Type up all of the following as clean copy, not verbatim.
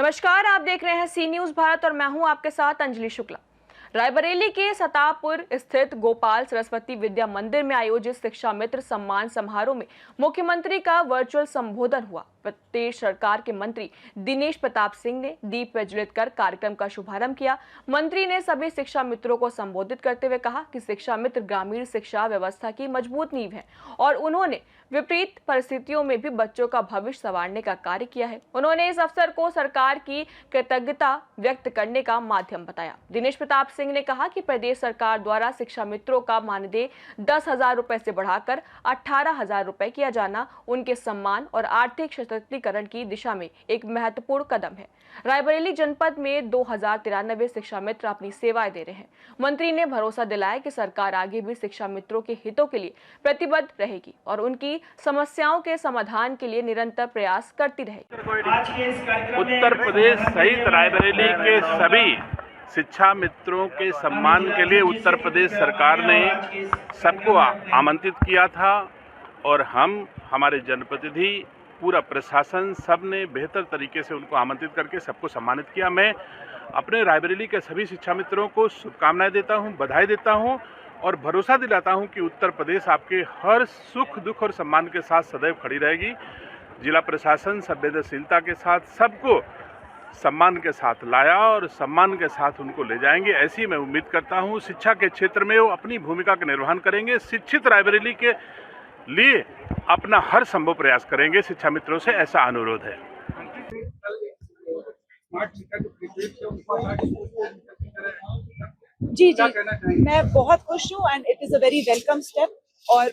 नमस्कार, आप देख रहे हैं सी न्यूज भारत और मैं हूं आपके साथ अंजलि शुक्ला। रायबरेली के सतापुर स्थित गोपाल सरस्वती विद्या मंदिर में आयोजित शिक्षा मित्र सम्मान समारोह में मुख्यमंत्री का वर्चुअल संबोधन हुआ। प्रदेश सरकार के मंत्री दिनेश प्रताप सिंह ने दीप प्रज्वलित कर कार्यक्रम का शुभारंभ किया। मंत्री ने सभी शिक्षा मित्रों को संबोधित करते हुए कहा कि शिक्षा मित्र ग्रामीण शिक्षा व्यवस्था की मजबूत नींव है और उन्होंने विपरीत परिस्थितियों में भी बच्चों का भविष्य संवारने का कार्य किया है। उन्होंने इस अवसर को सरकार की कृतज्ञता व्यक्त करने का माध्यम बताया। दिनेश प्रताप सिंह ने कहा कि प्रदेश सरकार द्वारा शिक्षा मित्रों का मानदेय 10,000 रुपए से बढ़ाकर 18,000 रुपए किया जाना उनके सम्मान और आर्थिक सशक्तिकरण की दिशा में एक महत्वपूर्ण कदम है। रायबरेली जनपद में 2093 शिक्षा मित्र अपनी सेवाएं दे रहे हैं। मंत्री ने भरोसा दिलाया कि सरकार आगे भी शिक्षा मित्रों के हितों के लिए प्रतिबद्ध रहेगी और उनकी समस्याओं के समाधान के लिए निरंतर प्रयास करती रहेगी। उत्तर प्रदेश सहित रायबरेली के सभी शिक्षा मित्रों के सम्मान के लिए उत्तर प्रदेश सरकार ने सबको आमंत्रित किया था और हमारे जनप्रतिनिधि पूरा प्रशासन सब ने बेहतर तरीके से उनको आमंत्रित करके सबको सम्मानित किया। मैं अपने रायबरेली के सभी शिक्षा मित्रों को शुभकामनाएं देता हूं, बधाई देता हूं और भरोसा दिलाता हूं कि उत्तर प्रदेश आपके हर सुख दुख और सम्मान के साथ सदैव खड़ी रहेगी। जिला प्रशासन संवेदनशीलता के साथ सबको सम्मान के साथ लाया और सम्मान के साथ उनको ले जाएंगे, ऐसी मैं उम्मीद करता हूं। शिक्षा के क्षेत्र में वो अपनी भूमिका का निर्वहन करेंगे। शिक्षित रायबरेली के लिए अपना हर संभव प्रयास करेंगे। शिक्षा मित्रों से ऐसा अनुरोध है। जी, मैं बहुत खुश हूँ and it is a very welcome step. और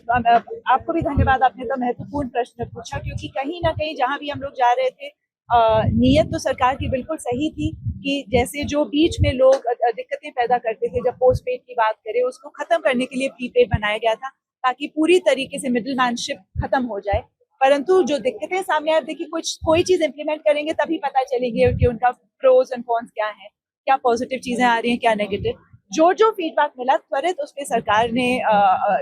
आपको भी धन्यवाद, आपने तो महत्वपूर्ण प्रश्न पूछा, क्योंकि कहीं ना कहीं जहाँ भी हम लोग जा रहे थे नीयत तो सरकार की बिल्कुल सही थी कि जैसे जो बीच में लोग दिक्कतें पैदा करते थे, जब पोस्ट पेड की बात करें, उसको खत्म करने के लिए प्रीपेड बनाया गया था ताकि पूरी तरीके से मिडिल मैनशिप खत्म हो जाए। परंतु जो दिक्कतें सामने आए, देखिए कोई चीज इंप्लीमेंट करेंगे तभी पता चलेगी कि उनका प्रोज एंड कॉन्स क्या है, क्या पॉजिटिव चीजें आ रही हैं, क्या नेगेटिव। जो फीडबैक मिला त्वरित उस पर सरकार ने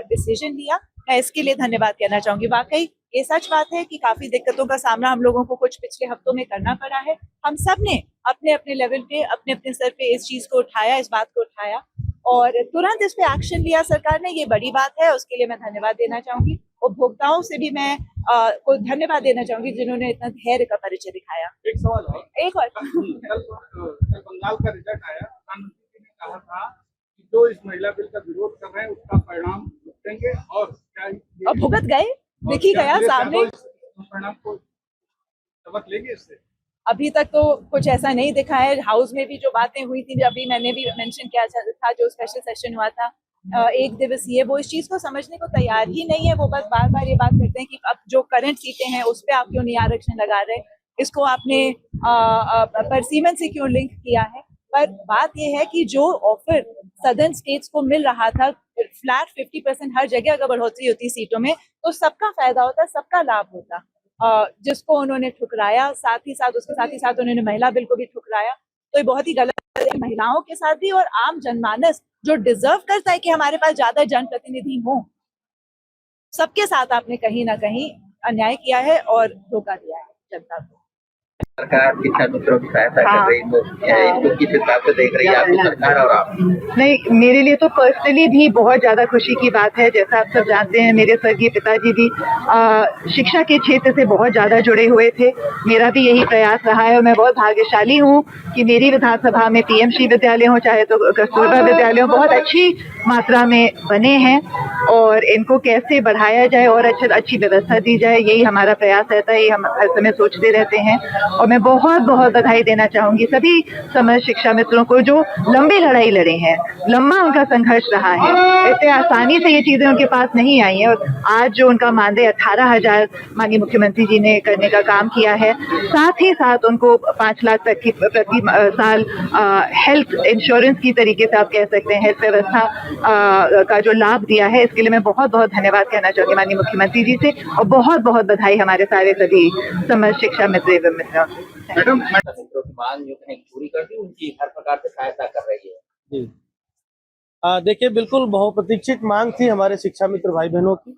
डिसीजन लिया। मैं इसके लिए धन्यवाद कहना चाहूंगी। वाकई ये सच बात है कि काफी दिक्कतों का सामना हम लोगों को कुछ पिछले हफ्तों में करना पड़ा है। हम सब ने अपने अपने लेवल पे, अपने अपने स्तर पे इस चीज को उठाया, इस बात को उठाया और तुरंत इस पे एक्शन लिया सरकार ने। ये बड़ी बात है, उसके लिए मैं धन्यवाद देना चाहूंगी। उपभोक्ताओं से भी मैं को धन्यवाद देना चाहूंगी जिन्होंने इतना धैर्य का परिचय दिखाया। एक सवाल है, एक और कल बंगाल का रिजल्ट आया, प्रधानमंत्री जी ने कहा था कि जो इस महिला बिल का विरोध कर रहे हैं उसका परिणाम भुगतेंगे और क्या अब भुगत गए, दिख ही गया सामने। परिणाम को सबक लेंगे इससे? अभी तक तो कुछ ऐसा नहीं दिखा है। हाउस में भी जो बातें हुई थी, अभी मैंने भी मेंशन किया था, जो स्पेशल सेशन हुआ था 1 दिवसीय, वो इस चीज को समझने को तैयार ही नहीं है। वो बस बार बार ये बात करते हैं कि अब जो करंट सीटें हैं उस पर आप क्यों नहीं आरक्षण लगा रहे, इसको आपने परसीमन से क्यों लिंक किया है। पर बात यह है कि जो ऑफर सदर्न स्टेट्स को मिल रहा था, फ्लैट 50% हर जगह अगर बढ़ोतरी होती सीटों में तो सबका फायदा होता, सबका लाभ होता, जिसको उन्होंने ठुकराया। साथ ही साथ उन्होंने महिला बिल को भी ठुकराया। तो ये बहुत ही गलत है महिलाओं के साथ भी और आम जनमानस जो डिजर्व करता है कि हमारे पास ज्यादा जनप्रतिनिधि हो, सबके साथ आपने कहीं ना कहीं अन्याय किया है और धोखा दिया है जनता को। सरकार शिक्षा मित्रों की सहायता कर रही है, इसको किस हिसाब से देख रही है आपकी सरकार और आप? नहीं, मेरे लिए तो पर्सनली भी बहुत ज़्यादा खुशी की बात है। जैसा आप सब जानते हैं, मेरे स्वर्गीय पिताजी भी शिक्षा के क्षेत्र से बहुत ज़्यादा जुड़े हुए थे। मेरा भी यही प्रयास रहा है और मैं बहुत भाग्यशाली हूँ कि मेरी विधानसभा में पीएमसी विद्यालय हो चाहे तो कस्तूरबा विद्यालय हो, बहुत अच्छी मात्रा में बने हैं और इनको कैसे बढ़ाया जाए और अच्छी व्यवस्था दी जाए, यही हमारा प्रयास रहता है। ये हम हर समय सोचते रहते हैं और मैं बहुत बहुत बधाई देना चाहूंगी सभी समस्त शिक्षा मित्रों को जो लंबी लड़ाई लड़े हैं, लंबा उनका संघर्ष रहा है। इतने आसानी से ये चीजें उनके पास नहीं आई हैं और आज जो उनका मानदेय 18,000 माननीय मुख्यमंत्री जी ने करने का काम किया है, साथ ही साथ उनको 5 लाख तक की प्रति साल हेल्थ इंश्योरेंस की तरीके से आप कह सकते हैं, हेल्थ व्यवस्था का जो लाभ दिया है, इसके लिए मैं बहुत बहुत धन्यवाद कहना चाहूंगी माननीय मुख्यमंत्री जी से और बहुत बहुत बधाई हमारे सारे सभी समस्त शिक्षा मित्र एवं मित्रों। मैडम मित्रों की मांग जो है पूरी कर दी, उनकी हर प्रकार से सहायता कर रही है। जी, देखिए, बिल्कुल बहुप्रतीक्षित मांग थी हमारे शिक्षा मित्र भाई बहनों की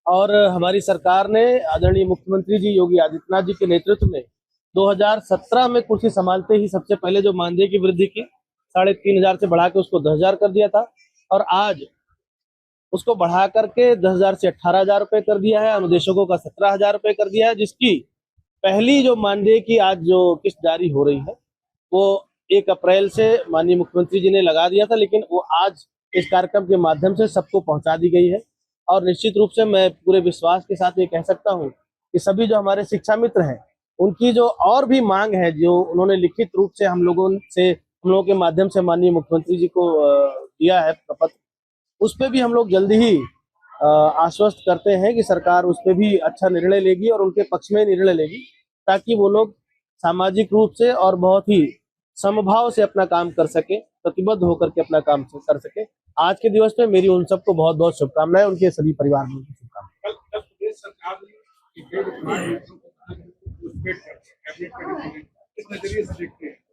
और हमारी सरकार ने आदरणीय मुख्यमंत्री जी योगी आदित्यनाथ जी के नेतृत्व में 2017 में कुर्सी संभालते ही सबसे पहले जो मानदेय की वृद्धि की 3,500 से बढ़ा के उसको 10,000 कर दिया था, और आज उसको बढ़ा करके 10,000 से 18,000 रुपये कर दिया है। अनुदेशकों का 17,000 रुपये कर दिया है, जिसकी पहली जो मानदेय की आज जो किस्त जारी हो रही है वो 1 अप्रैल से माननीय मुख्यमंत्री जी ने लगा दिया था, लेकिन वो आज इस कार्यक्रम के माध्यम से सबको पहुंचा दी गई है। और निश्चित रूप से मैं पूरे विश्वास के साथ ये कह सकता हूँ कि सभी जो हमारे शिक्षा मित्र हैं उनकी जो और भी मांग है, जो उन्होंने लिखित रूप से हम लोगों के माध्यम से माननीय मुख्यमंत्री जी को दिया है पत्र, उस पर भी हम लोग जल्दी ही आश्वस्त करते हैं कि सरकार उस पर भी अच्छा निर्णय लेगी और उनके पक्ष में निर्णय लेगी, ताकि वो लोग सामाजिक रूप से और बहुत ही समभाव से अपना काम कर सके, प्रतिबद्ध होकर के अपना काम कर सके। आज के दिवस में मेरी उन सबको बहुत बहुत शुभकामनाएं, उनके सभी परिवार में शुभकामनाएं। कल प्रदेश सरकार ने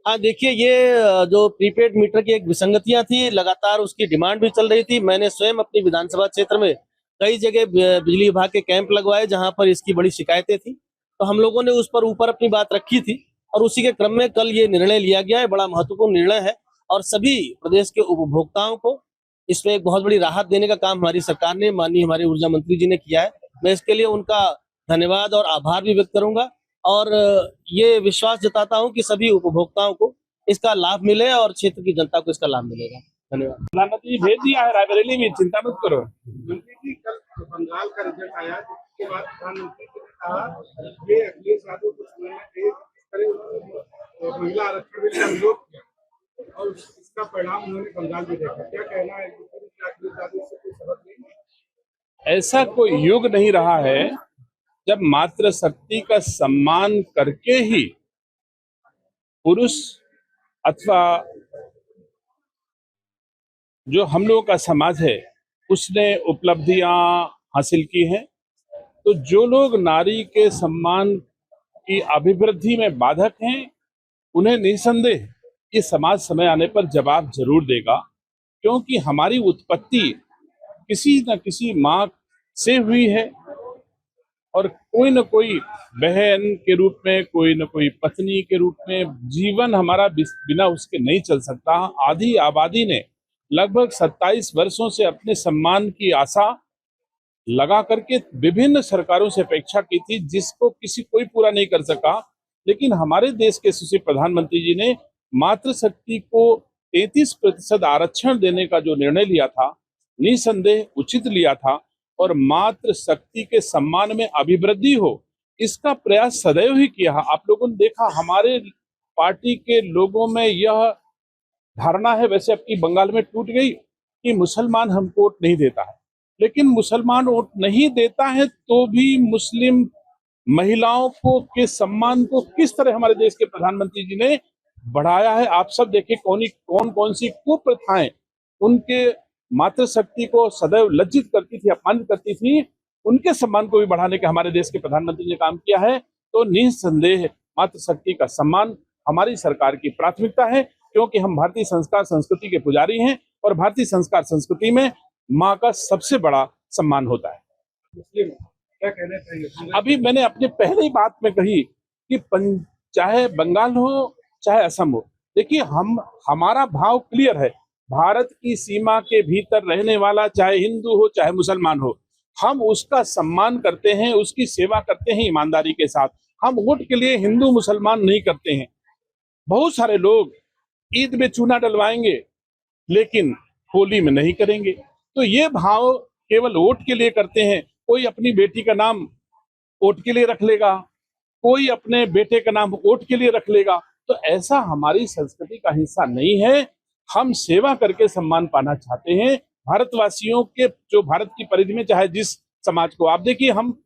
हाँ, देखिए, ये जो प्रीपेड मीटर की एक विसंगतियां थी, लगातार उसकी डिमांड भी चल रही थी। मैंने स्वयं अपनी विधानसभा क्षेत्र में कई जगह बिजली विभाग के कैंप लगवाए जहां पर इसकी बड़ी शिकायतें थी, तो हम लोगों ने उस पर ऊपर अपनी बात रखी थी, और उसी के क्रम में कल ये निर्णय लिया गया है। बड़ा महत्वपूर्ण निर्णय है और सभी प्रदेश के उपभोक्ताओं को इसमें एक बहुत बड़ी राहत देने का काम हमारी सरकार ने, माननीय हमारे ऊर्जा मंत्री जी ने किया है। मैं इसके लिए उनका धन्यवाद और आभार भी व्यक्त करूंगा, और ये विश्वास जताता हूं कि सभी उपभोक्ताओं को इसका लाभ मिले और क्षेत्र की जनता को इसका लाभ मिलेगा। धन्यवाद। प्रधानमंत्री भेज दिया है रायबरेली में, चिंता मत करो। मंत्री जी, कल बंगाल का रिजल्ट आया, जिसके बाद प्रधानमंत्री जी ने कहा ये अखिलेश यादव कुछ महिला आरक्षण बिल का विरोध किया और इसका परिणाम उन्होंने बंगाल में देखा। क्या कहना है अखिलेश यादव से कोई सबक नहीं? ऐसा कोई युग नहीं रहा है जब मातृशक्ति का सम्मान करके ही पुरुष अथवा जो हम लोगों का समाज है उसने उपलब्धियां हासिल की हैं। तो जो लोग नारी के सम्मान की अभिवृद्धि में बाधक हैं, उन्हें निसंदेह ये समाज समय आने पर जवाब जरूर देगा, क्योंकि हमारी उत्पत्ति किसी न किसी माँ से हुई है, और कोई न कोई बहन के रूप में, कोई न कोई पत्नी के रूप में जीवन हमारा बिना उसके नहीं चल सकता। आधी आबादी ने लगभग 27 वर्षों से अपने सम्मान की आशा लगा करके विभिन्न सरकारों से अपेक्षा की थी, जिसको कोई पूरा नहीं कर सका। लेकिन हमारे देश के यशस्वी प्रधानमंत्री जी ने मातृशक्ति को 33% आरक्षण देने का जो निर्णय लिया था, निसंदेह उचित लिया था, और मातृशक्ति के सम्मान में अभिवृद्धि हो, इसका प्रयास सदैव ही किया। आप लोगों ने देखा, हमारे पार्टी के लोगों में यह धारणा है, वैसे अब की बंगाल में टूट गई, कि मुसलमान हमको वोट नहीं देता है। लेकिन मुसलमान वोट नहीं देता है तो भी मुस्लिम महिलाओं को के सम्मान को किस तरह हमारे देश के प्रधानमंत्री जी ने बढ़ाया है। आप सब देखिए कौन कौन सी कुप्रथाएं उनके मातृशक्ति को सदैव लज्जित करती थी, अपमानित करती थी, उनके सम्मान को भी बढ़ाने का हमारे देश के प्रधानमंत्री ने काम किया है। तो निसंदेह मातृशक्ति का सम्मान हमारी सरकार की प्राथमिकता है, क्योंकि हम भारतीय संस्कार संस्कृति के पुजारी हैं, और भारतीय संस्कार संस्कृति में माँ का सबसे बड़ा सम्मान होता है। क्या कहना चाहिए? अभी मैंने अपने पहले ही बात में कही कि चाहे बंगाल हो चाहे असम हो, देखिए हमारा भाव क्लियर है। भारत की सीमा के भीतर रहने वाला चाहे हिंदू हो चाहे मुसलमान हो, हम उसका सम्मान करते हैं, उसकी सेवा करते हैं ईमानदारी के साथ। हम वोट के लिए हिंदू मुसलमान नहीं करते हैं। बहुत सारे लोग ईद में चूना डलवाएंगे लेकिन होली में नहीं करेंगे, तो ये भाव केवल वोट के लिए करते हैं। कोई अपनी बेटी का नाम वोट के लिए रख लेगा, कोई अपने बेटे का नाम वोट के लिए रख लेगा। तो ऐसा हमारी संस्कृति का हिस्सा नहीं है। हम सेवा करके सम्मान पाना चाहते हैं भारतवासियों के, जो भारत की परिधि में चाहे जिस समाज को। आप देखिए, हम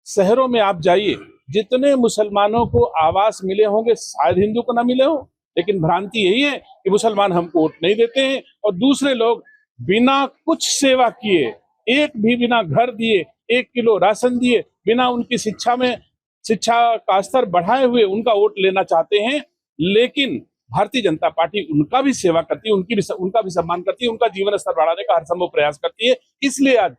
शहरों में आप जाइए, जितने मुसलमानों को आवास मिले होंगे शायद हिंदू को ना मिले हो, लेकिन भ्रांति यही है कि मुसलमान हमको वोट नहीं देते हैं, और दूसरे लोग बिना कुछ सेवा किए, एक भी बिना घर दिए, 1 किलो राशन दिए, बिना उनकी शिक्षा का स्तर बढ़ाए हुए उनका वोट लेना चाहते हैं। लेकिन भारतीय जनता पार्टी उनका भी सेवा करती है, उनका भी सम्मान करती है, उनका जीवन स्तर बढ़ाने का हर संभव प्रयास करती है। इसलिए आज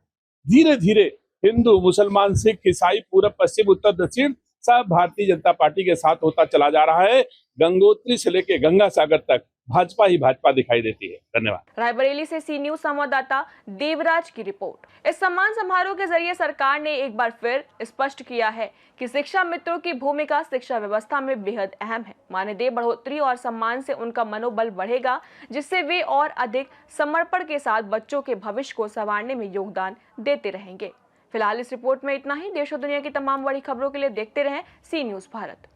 धीरे धीरे हिंदू, मुसलमान, सिख, ईसाई, पूरब, पश्चिम, उत्तर, दक्षिण सब भारतीय जनता पार्टी के साथ होता चला जा रहा है। गंगोत्री से लेके गंगा सागर तक भाजपा ही भाजपा दिखाई देती है। धन्यवाद। रायबरेली से सी न्यूज संवाददाता देवराज की रिपोर्ट। इस सम्मान समारोह के जरिए सरकार ने एक बार फिर स्पष्ट किया है कि शिक्षा मित्रों की भूमिका शिक्षा व्यवस्था में बेहद अहम है। मानदेय बढ़ोतरी और सम्मान से उनका मनोबल बढ़ेगा, जिससे वे और अधिक समर्पण के साथ बच्चों के भविष्य को संवारने में योगदान देते रहेंगे। फिलहाल इस रिपोर्ट में इतना ही। देश और दुनिया की तमाम बड़ी खबरों के लिए देखते रहें सी न्यूज भारत।